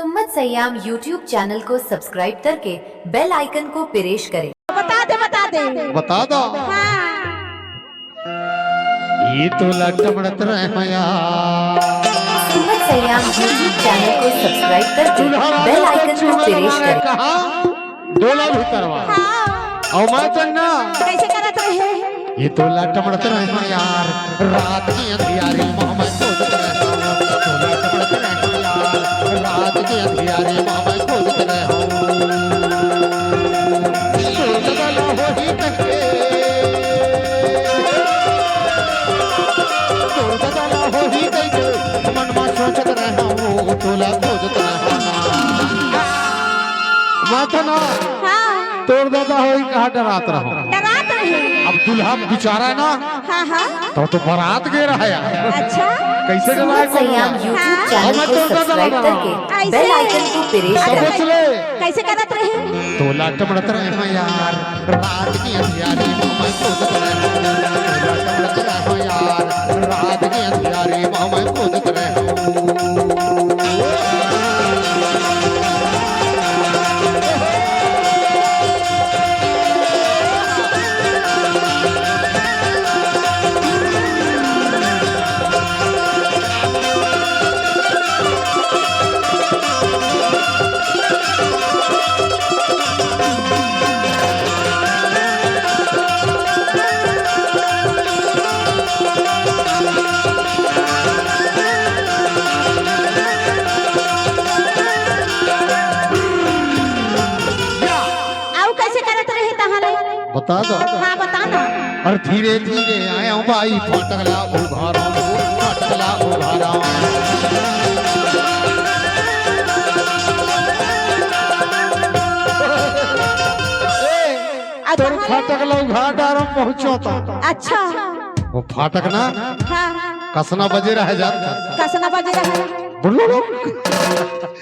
सुम्मत Siam YouTube channel को subscribe करके bell icon को प्रेस करें। बता दो। हाँ। ये तो लटमड़त रहे यार। सुम्मत सयाम यूट्यूब चैनल को सब्सक्राइब करके बेल आइकन को प्रेस करें। कहा डोला भी करवा। हाँ। और मैं चन्ना कैसे करत रहे? ये तो लटमड़त रहे यार। रात की अंधियारी मोहम्मद खोजत रहे। तो लटमड़त रहे यार। रात की अंधियारी मोहम्मद खोजत रहे। हाँ। तोड़ दादा हो कहा डरात रहो। डरात रहे। अब दुल्हा बेचारा ना हाँ हाँ। तो बारात गे रहा है। अच्छा। कैसे सुम्मत सयाम यूट्यूब चैनल को सब्सक्राइब करके बेल आइकन को प्रेस करें। कैसे करत रहे? तो लटमड़त रहे यार। रात की अंधियारी मोहम्मद खोजत रहे। तो लटमड़त रहे यार। रात की अंधियारी मोहम्मद खोजत रहे। बता दो। हाँ बताना। और धीरे धीरे आया भाई फटकला उघारा फटकला उघारा। तो फाटकला उघाड़ा पहुंचो तो अच्छा वो फाटक ना हाँ। कसना बजे रह जाता। कसना बजे रहा। बुढ़लो लोग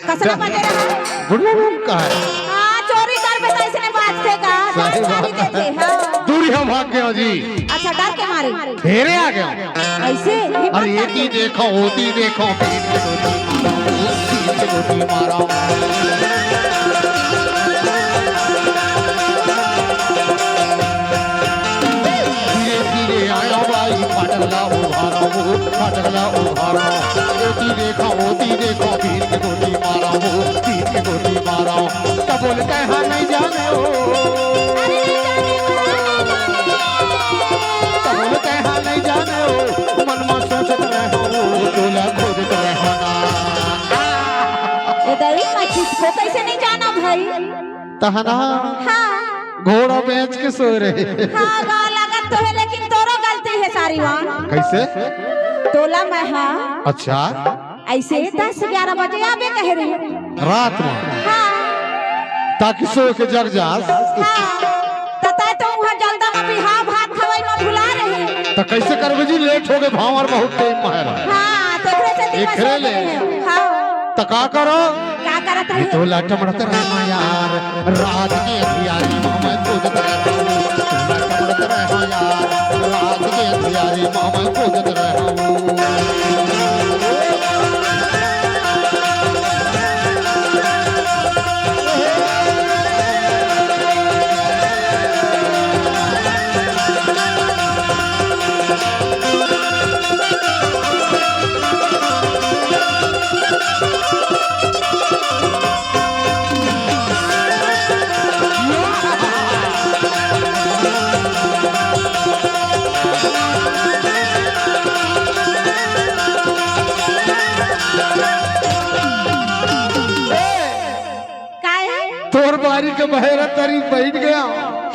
कसना बजे रहा। बुढ़लो लोग का है। हाँ चोरी कर बेटा इसने बात से कहा। सही बात है। हाँ। दूरी हम भाग गए जी। अच्छा डर के मारे फेरे आ गया। ऐसे अरे ये देखो होती देखो पेट के रोटी मारा। धीरे धीरे आया भाई फटकला उघारा फटकला उघारा। होती देखो पेट के रोटी मारा पेट के रोटी मारा। तब बोलते हैं नहीं जाने हो। तब बोलते हैं नहीं जाने हो। मन में सोचत रहो डोला खोजत रहो ना। को कैसे नहीं जाना भाई? तहना हाँ। घोड़ा बेच के सो रहे। हाँ गाँव लागत तो है लेकिन तोरो गलती है सारी वहाँ। कैसे? टोला में हाँ। अच्छा ऐसे 10-11 बजे आवे कह रहे रात में हाँ। ताकि सो के जग जास। हाँ। तता तो वहाँ जल्दा में भी हाँ भात खवाई में भुला रहे। तो कैसे करबे जी लेट हो गए भाव और बहुत टाइम महरा। हाँ तो एकरे से दिमाग एकरे ले। हाँ। तो का करो? क्या करत ये रहे? तो लटमड़त रहे यार। रात की अंधियारी मोहम्मद खोजत रहे। लटमड़त रहे यार। रात की अंधियारी मोहम्मद खोजत रहे। तोर बारी के बहेरा तरी बैठ गया।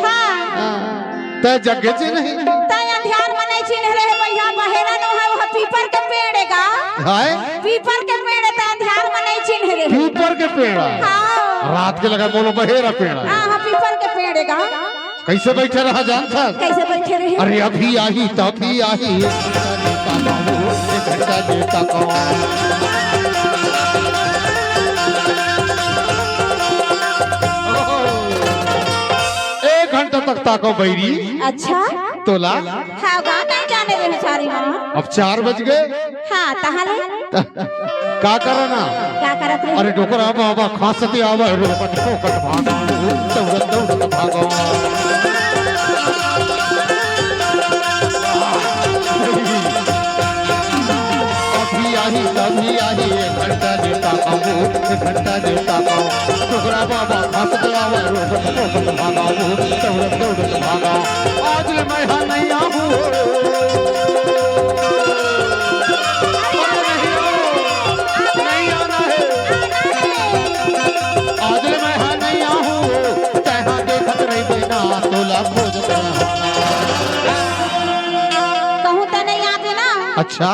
हाँ। ते जगह से नहीं ताया ध्यान में नहीं चिन्ह रहे भैया बहेरा न है वह पीपर के पेड़ है का। हाय पीपर के पेड़ ता ध्यान में नहीं चिन्ह रहे। पीपर के पेड़। हाँ। रात के लगा बोलो बहेरा पेड़। हाँ पीपर के पेड़ है का। कैसे बैठे रहा जानता? कैसे बैठे रहे? अरे अभी आई तभी आई। घंटा देता एक घंटा तक ताको बैरी। अच्छा तोला हाँ गाँव नहीं जाने रहे सारी माँ। अब 4 बज गए। हाँ तहाले का करना क्या करत रही अरे डोकरा बाबा खांसते आवा रोकट फोकट भागा दौड़त दौड़त भागा अभी आही तभी आही एक घंटा देता खाऊं एक घंटा देता खाऊं डोकरा बाबा खांसते आवा रोकट फोकट भागा दौड़त दौड़त भागा आज मैं यहाँ नहीं आऊँ नहीं आना है आज मैं हाँ नहीं आहूँ तैहा देखत रही बिना तोला खोजत कहूँ तो नहीं आते ना अच्छा